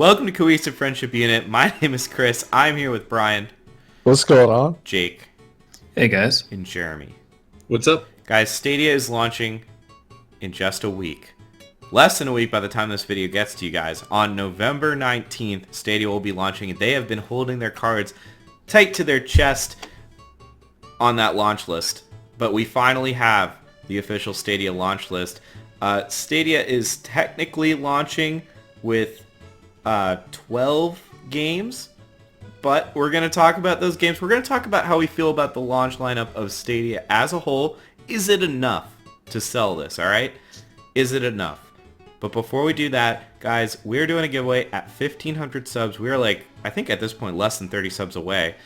Welcome to Cohesive Friendship Unit. My name is Chris. I'm here with Brian, What's going on? Jake, Hey guys. and Jeremy. What's up? Guys, Stadia is launching in just a week. Less than a week by the time this video gets to you guys. On November 19th, Stadia will be launching. They have been holding their cards tight to their chest on that launch list. But we finally have the official Stadia launch list. Stadia is technically launching with 12 games, but we're going to talk about those games. We're going to talk about how we feel about the launch lineup of Stadia as a whole. Is it enough to sell this, all right? Is it enough? But before we do that, guys, we're doing a giveaway at 1,500 subs. We're like, I think at this point, less than 30 subs away.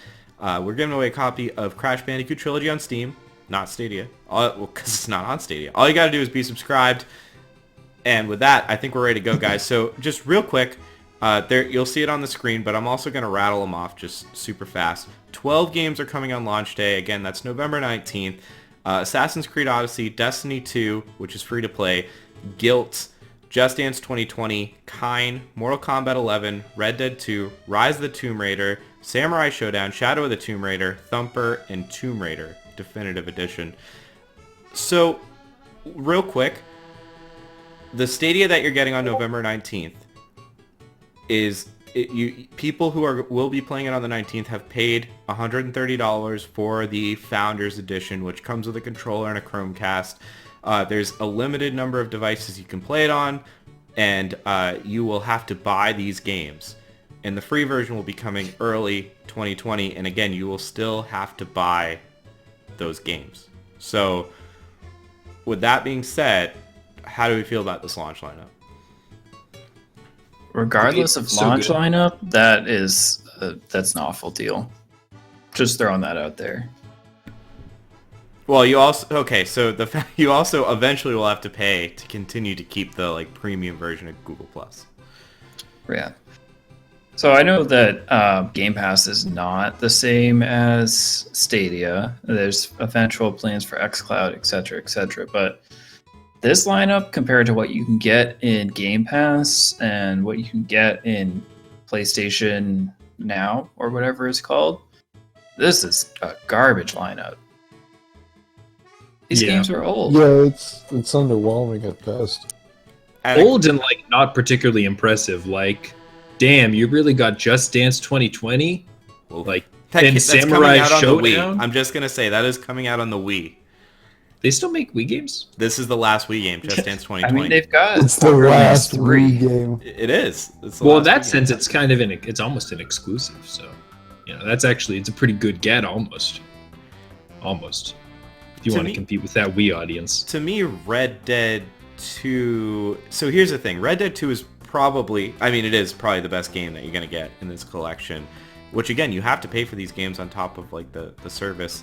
We're giving away a copy of Crash Bandicoot Trilogy on Steam, not Stadia, because it's not on Stadia. All you got to do is be subscribed. And with that, I think we're ready to go, guys. So just real quick, there you'll see it on the screen, but I'm also going to rattle them off just super fast. 12 games are coming on launch day. Again, that's November 19th. Assassin's Creed Odyssey, Destiny 2, which is free to play, Guilt, Just Dance 2020, Kine, Mortal Kombat 11, Red Dead 2, Rise of the Tomb Raider, Samurai Showdown, Shadow of the Tomb Raider, Thumper, and Tomb Raider Definitive Edition. So, real quick, the Stadia that you're getting on November 19th is people who will be playing it on the 19th have paid $130 for the Founders Edition, which comes with a controller and a Chromecast. There's a limited number of devices you can play it on, and you will have to buy these games. And the free version will be coming early 2020, and again, you will still have to buy those games. So, with that being said, how do we feel about this launch lineup? Regardless of So launch good. lineup, that's an awful deal. Just throwing that out there. Well, you also you also eventually will have to pay to continue to keep the premium version of Google Plus. Yeah. So I know that Game Pass is not the same as Stadia. There's eventual plans for xCloud, etc., etc. But this lineup, compared to what you can get in Game Pass and what you can get in PlayStation Now or whatever it's called, this is a garbage lineup. These Yeah. games are old. Yeah, it's underwhelming at best. Old and not particularly impressive. Damn, you really got Just Dance 2020? And Samurai on the Wii. Showdown? I'm just gonna say that is coming out on the Wii. They still make Wii games? This is the last Wii game, Just Dance 2020. I mean, they've got It's the Borderlands last 3. Wii game. It is. It's the Well, last in that Wii sense, game. it's it's almost an exclusive. So, it's a pretty good get, almost. Almost. If you To want me- to compete with that Wii audience. To me, Red Dead 2... So here's the thing. Red Dead 2 is it is probably the best game that you're going to get in this collection. Which, again, you have to pay for these games on top of, the service.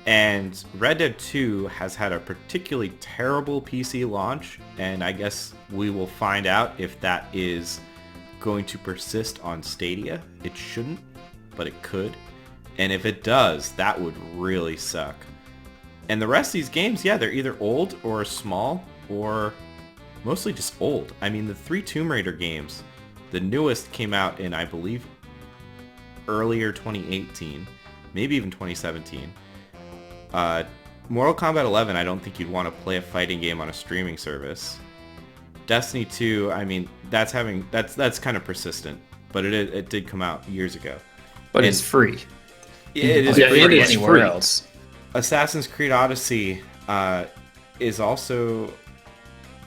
And Red Dead 2 has had a particularly terrible PC launch. And I guess we will find out if that is going to persist on Stadia. It shouldn't, but it could. And if it does, that would really suck. And the rest of these games, yeah, they're either old or small or mostly just old. I mean, the 3 Tomb Raider games, the newest came out in, I believe, earlier 2018, maybe even 2017. Mortal Kombat 11, I don't think you'd want to play a fighting game on a streaming service. Destiny 2, I mean, that's kind of persistent, but it did come out years ago. But it's free. It is Yeah, free. it is anywhere free. else. Assassin's Creed Odyssey is also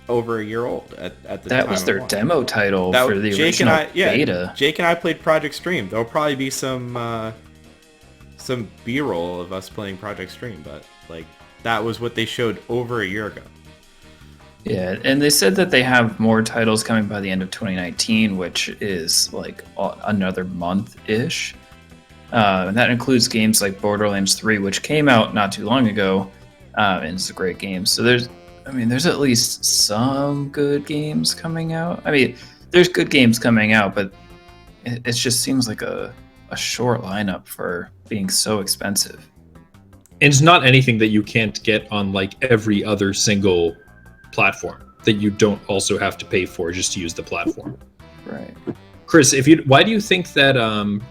over a year old at the time. That was of their launch. demo title for the Jake and original beta. Jake and I played Project Stream. There'll probably be some B-roll of us playing Project Stream, but that was what they showed over a year ago. Yeah, and they said that they have more titles coming by the end of 2019, which is another month-ish. And that includes games like Borderlands 3, which came out not too long ago, and it's a great game. So there's at least some good games coming out. I mean, there's good games coming out, but it just seems like a short lineup for being so expensive. And it's not anything that you can't get on every other single platform that you don't also have to pay for just to use the platform. Right. Chris, why do you think that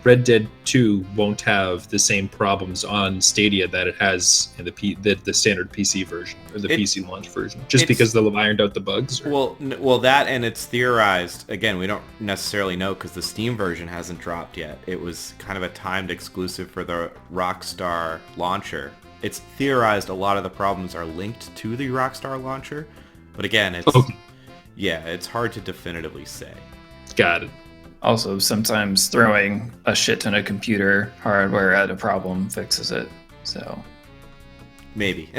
Red Dead 2 won't have the same problems on Stadia that it has in the standard PC version or the PC launch version? Just because they'll ironed out the bugs? Or? Well, that and it's theorized. Again, we don't necessarily know because the Steam version hasn't dropped yet. It was kind of a timed exclusive for the Rockstar launcher. It's theorized a lot of the problems are linked to the Rockstar launcher, but again, it's hard to definitively say. Got it. Also, sometimes throwing a shit ton of computer hardware at a problem fixes it. So maybe.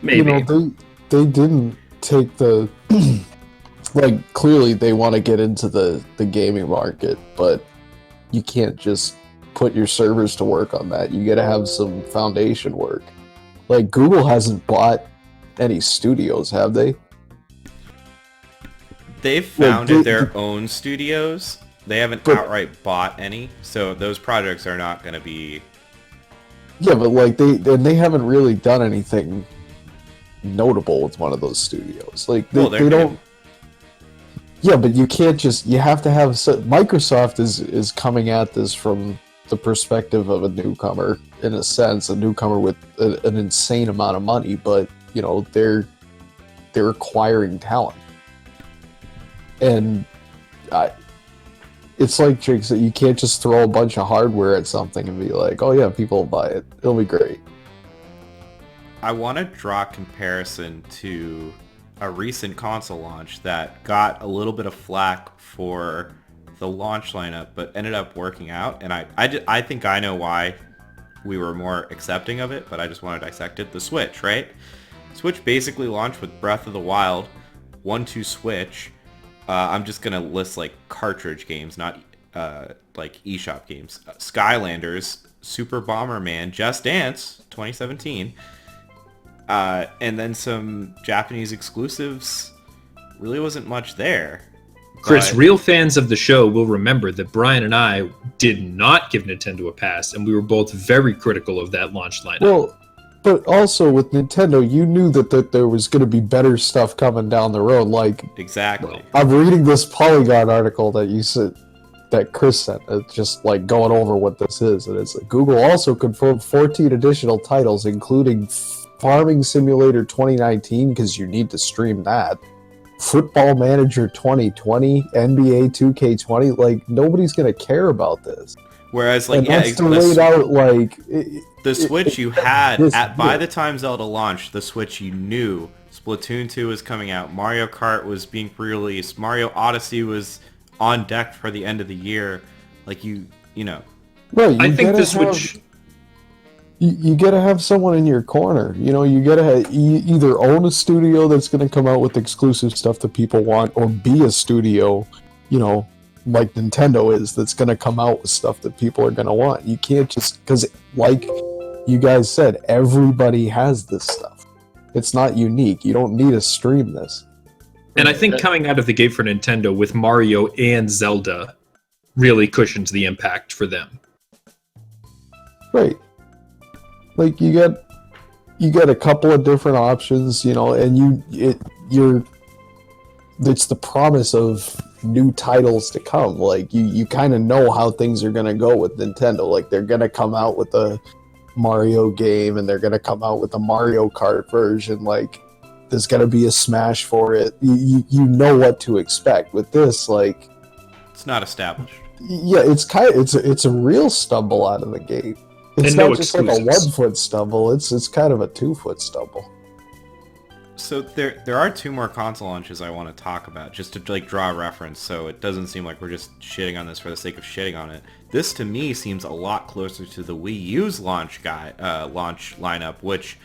Maybe. They didn't take the like. Clearly, they want to get into the gaming market, but you can't just put your servers to work on that. You got to have some foundation work. Like Google hasn't bought any studios, have they? They've founded their own studios. They haven't outright bought any, so those projects are not going to be. Yeah, but like they haven't really done anything notable with one of those studios. Like they don't. Yeah, but you can't just. You have to have. Microsoft is coming at this from the perspective of a newcomer, in a sense, a newcomer with an insane amount of money. But you know they're acquiring talent, and it's like Jake said, you can't just throw a bunch of hardware at something and be like, oh yeah, people will buy it. It'll be great. I want to draw a comparison to a recent console launch that got a little bit of flack for the launch lineup, but ended up working out. And I think I know why we were more accepting of it, but I just want to dissect it. The Switch, right? Switch basically launched with Breath of the Wild, 1-2 Switch. I'm just going to list like cartridge games, not like eShop games. Skylanders, Super Bomberman, Just Dance, 2017. And then some Japanese exclusives. Really wasn't much there. Chris, real fans of the show will remember that Brian and I did not give Nintendo a pass, and we were both very critical of that launch lineup. Well, but also with Nintendo, you knew that there was going to be better stuff coming down the road. Like exactly. I'm reading this Polygon article that you said that Chris sent. It's just like going over what this is, and it's like, Google also confirmed 14 additional titles, including Farming Simulator 2019, because you need to stream that. Football Manager 2020, NBA 2K20. Like nobody's going to care about this. Whereas, like, that's laid out like the Switch you had by the time Zelda launched, the Switch you knew Splatoon 2 was coming out, Mario Kart was being released, Mario Odyssey was on deck for the end of the year. Like you know. Right, I think the Switch. You gotta have someone in your corner. You know, you gotta either own a studio that's gonna come out with exclusive stuff that people want, or be a studio, you know, like Nintendo is, that's going to come out with stuff that people are going to want. You can't just, because like you guys said, everybody has this stuff. It's not unique. You don't need to stream this. And I think coming out of the gate for Nintendo with Mario and Zelda really cushions the impact for them. Right. Like you got a couple of different options, you know, and it's the promise of new titles to come. Like you kind of know how things are going to go with Nintendo. Like they're going to come out with a Mario game, and they're going to come out with a Mario Kart version. Like there's going to be a Smash for it. You know what to expect with this. Like it's not established. Yeah, it's a real stumble out of the gate. It's not just like a 1 foot stumble. It's kind of a 2 foot stumble. So there are two more console launches I want to talk about, just to like draw a reference, so it doesn't seem like we're just shitting on this for the sake of shitting on it. This to me seems a lot closer to the Wii U's launch lineup, which,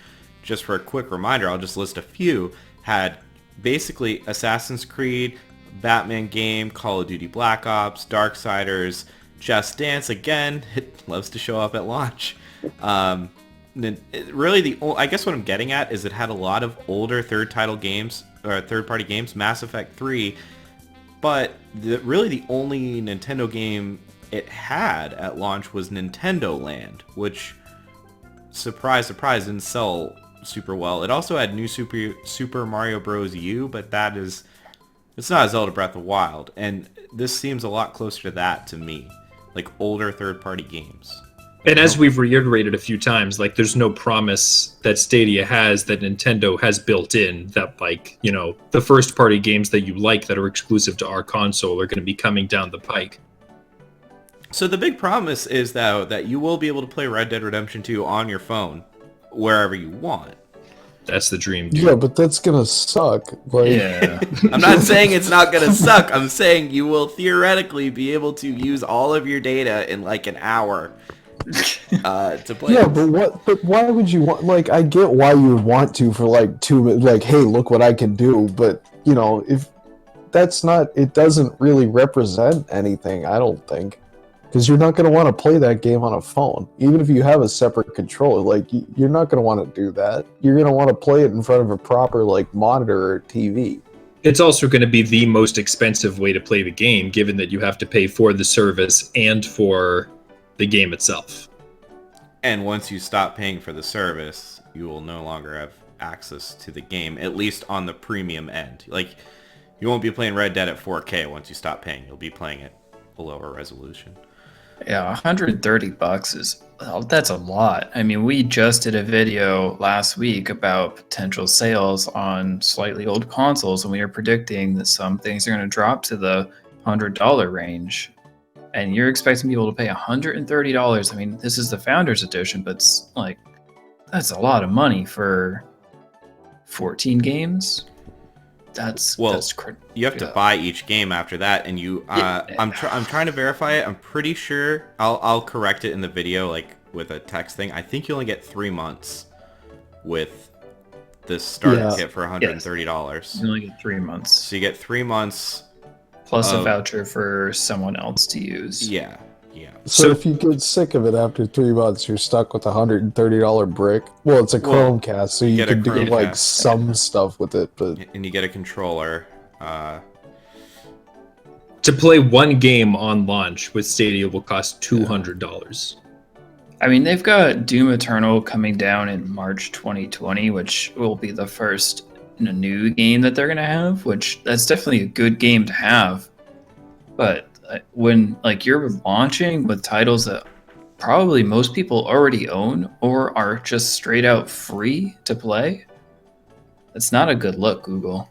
just for a quick reminder, I'll just list a few, had basically Assassin's Creed, Batman game, Call of Duty Black Ops, Darksiders, Just Dance, again, it loves to show up at launch. Really, I guess what I'm getting at is it had a lot of older third-party games, Mass Effect 3, but really the only Nintendo game it had at launch was Nintendo Land, which, surprise, surprise, didn't sell super well. It also had new Super Mario Bros. U, but that is It's not Zelda Breath of the Wild, and this seems a lot closer to that to me, like older third-party games. And as we've reiterated a few times, like there's no promise that Stadia has that Nintendo has built in that, like, you know, the first-party games that you like that are exclusive to our console are going to be coming down the pike. So the big promise is that you will be able to play Red Dead Redemption 2 on your phone wherever you want. That's the dream, dude. Yeah, but that's gonna suck. Like, Yeah. I'm not saying it's not going to suck. I'm saying you will theoretically be able to use all of your data in like an hour to play. yeah, but why would you want? Like, I get why you would want to for like 2 minutes. Like, hey, look what I can do. But you know, if that's not, it doesn't really represent anything. I don't think. Because you're not going to want to play that game on a phone. Even if you have a separate controller, like, you're not going to want to do that. You're going to want to play it in front of a proper, like, monitor or TV. It's also going to be the most expensive way to play the game, given that you have to pay for the service and for the game itself. And once you stop paying for the service, you will no longer have access to the game, at least on the premium end. Like, you won't be playing Red Dead at 4K once you stop paying. You'll be playing it a lower resolution. Yeah, $130 that's a lot. I mean, we just did a video last week about potential sales on slightly old consoles, and we are predicting that some things are going to drop to the $100 range. And you're expecting people to pay $130. I mean, this is the Founders Edition, but it's like, that's a lot of money for 14 games. That's you have to buy each game after that, and you I'm trying to verify it. I'm pretty sure I'll correct it in the video, like with a text thing. I think you only get 3 months with this starter kit for $130. You only get 3 months. So you get 3 months plus a voucher for someone else to use. Yeah. So if you get sick of it after 3 months, you're stuck with a $130 brick. Well, it's a Chromecast, so you can do like some stuff with it, but and you get a controller. To play one game on launch with Stadia will cost $200. I mean, they've got Doom Eternal coming down in March 2020, which will be the first new game that they're gonna have. Which that's definitely a good game to have, but when like you're launching with titles that probably most people already own or are just straight out free to play, it's not a good look, Google.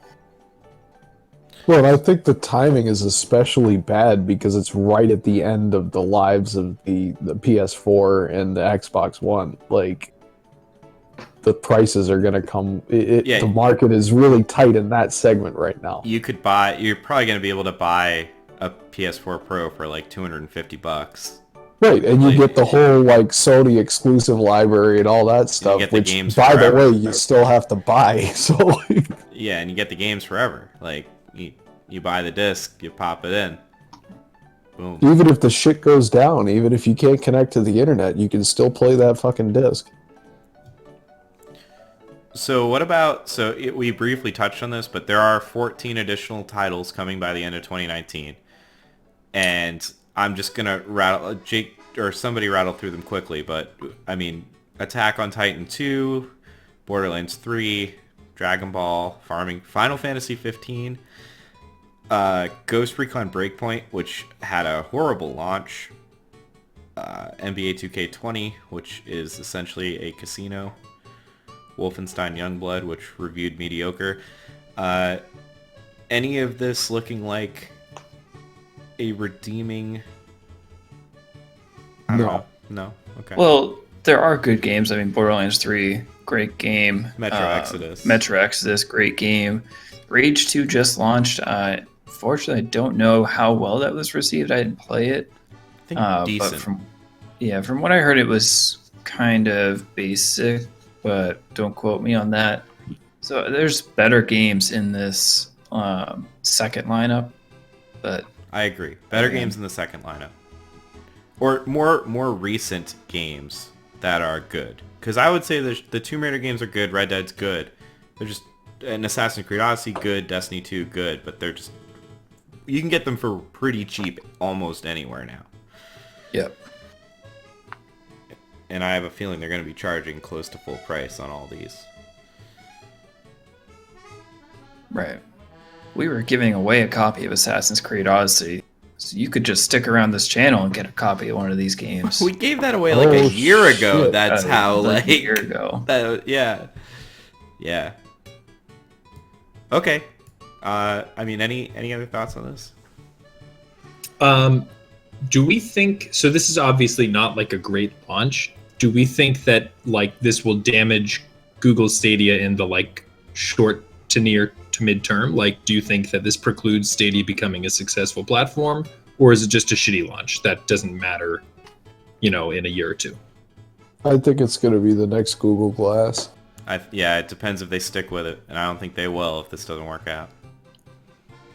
well, I think the timing is especially bad because it's right at the end of the lives of the PS4 and the Xbox One. Like, the prices are going to come. The market is really tight in that segment right now. You're probably going to be able to buy a PS4 Pro for like $250. Right, and you get the whole like Sony exclusive library and all that stuff. You get the games by forever. the way, you still have to buy. So yeah, and you get the games forever. Like you buy the disc, you pop it in. Boom. Even if the shit goes down, even if you can't connect to the internet, you can still play that fucking disc. So what about, we briefly touched on this, but there are 14 additional titles coming by the end of 2019. And I'm just going to Jake or somebody rattle through them quickly, but I mean, Attack on Titan 2, Borderlands 3, Dragon Ball, Farming, Final Fantasy 15, Ghost Recon Breakpoint, which had a horrible launch, NBA 2K20, which is essentially a casino, Wolfenstein Youngblood, which reviewed mediocre. Any of this looking like a redeeming... I don't know. No? Okay. Well, there are good games. I mean, Borderlands 3, great game. Metro Exodus. Metro Exodus, great game. Rage 2 just launched. Fortunately, I don't know how well that was received. I didn't play it. I think decent. But from what I heard, it was kind of basic, but don't quote me on that. So there's better games in this second lineup, but I agree. Better games in the second lineup, or more recent games that are good. Because I would say the Tomb Raider games are good. Red Dead's good. They're just an Assassin's Creed Odyssey good. Destiny 2 good, but they're just you can get them for pretty cheap almost anywhere now. Yep. And I have a feeling they're going to be charging close to full price on all these. Right. we were giving away a copy of Assassin's Creed Odyssey. So you could just stick around this channel and get a copy of one of these games. We gave that away like a year ago. Shit. That's how, like... A year ago. Yeah. Yeah. Okay. I mean, any other thoughts on this? Do we think... So this is obviously not like a great launch. Do we think that like this will damage Google Stadia in the like short to near to midterm? Like, do you think that this precludes Stadia becoming a successful platform, or is it just a shitty launch that doesn't matter, in a year or two? I think it's going to be the next Google Glass. Yeah, it depends if they stick with it, and I don't think they will if this doesn't work out.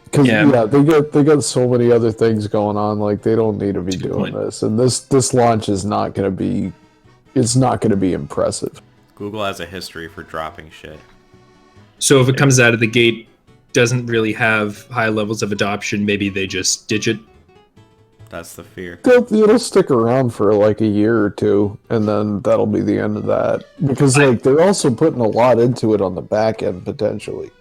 Because they got so many other things going on. Like, they don't need to be doing this, and this launch is not going to be. It's not going to be impressive. Google has a history for dropping shit. So if it comes out of the gate, doesn't really have high levels of adoption, maybe they just ditch it? That's the fear. It'll stick around for like a year or two, and then that'll be the end of that. Because they're also putting a lot into it on the back end, potentially.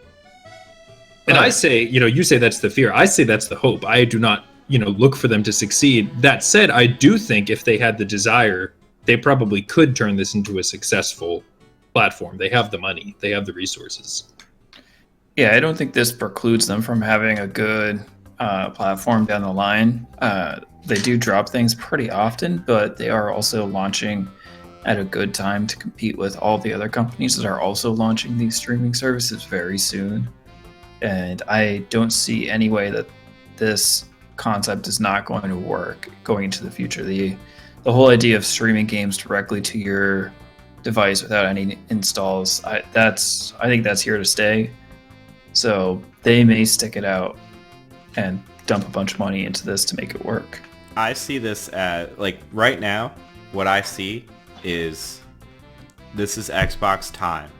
And I say, you say that's the fear. I say that's the hope. I do not, look for them to succeed. That said, I do think if they had the desire, they probably could turn this into a successful platform. They have the money. They have the resources. Yeah, I don't think this precludes them from having a good platform down the line. They do drop things pretty often, but they are also launching at a good time to compete with all the other companies that are also launching these streaming services very soon. And I don't see any way that this concept is not going to work going into the future. The whole idea of streaming games directly to your device without any installs, I think that's here to stay. So they may stick it out and dump a bunch of money into this to make it work. I see this as, like, right now, what I see is this is Xbox time.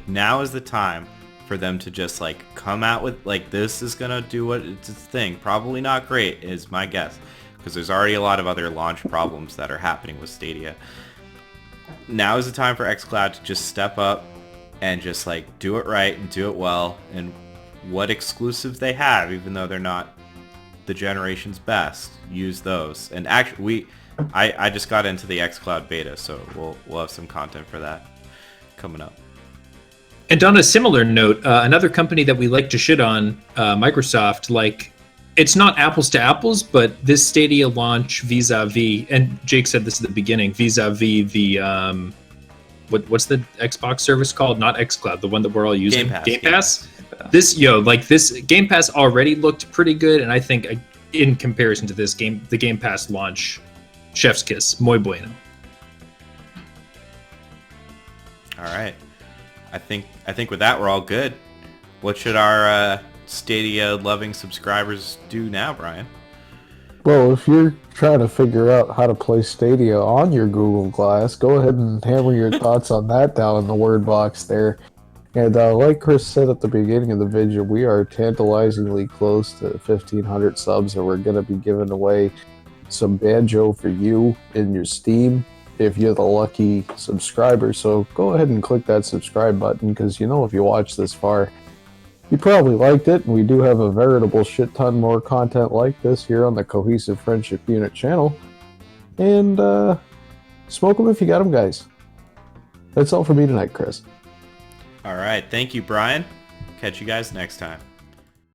Now is the time for them to just, like, come out with, like, this is gonna do what it's its thing. Probably not great, is my guess, because there's already a lot of other launch problems that are happening with Stadia. Now is the time for xCloud to just step up and just, like, do it right and do it well, and what exclusives they have, even though they're not the generation's best, use those. And actually, I just got into the xCloud beta, so we'll have some content for that coming up. And on a similar note, another company that we like to shit on, Microsoft, like, it's not apples to apples, but this Stadia launch vis-a-vis, and Jake said this at the beginning, vis-a-vis the, what's the Xbox service called? Not xCloud, the one that we're all using. Game Pass? This Game Pass already looked pretty good, and I think in comparison to this the Game Pass launch, chef's kiss, muy bueno. All right. I think with that we're all good. What should our Stadia loving subscribers do now, Brian? Well, if you're trying to figure out how to play Stadia on your Google Glass, go ahead and hammer your thoughts on that down in the word box there. And like Chris said at the beginning of the video, we are tantalizingly close to 1,500 subs, and we're going to be giving away some Banjo for you in your Steam if you're the lucky subscriber. So go ahead and click that subscribe button, because if you watch this far, you probably liked it, and we do have a veritable shit ton more content like this here on the Cohesive Friendship Unit channel. And smoke them if you got them, guys. That's all for me tonight, Chris. All right. Thank you, Brian. Catch you guys next time.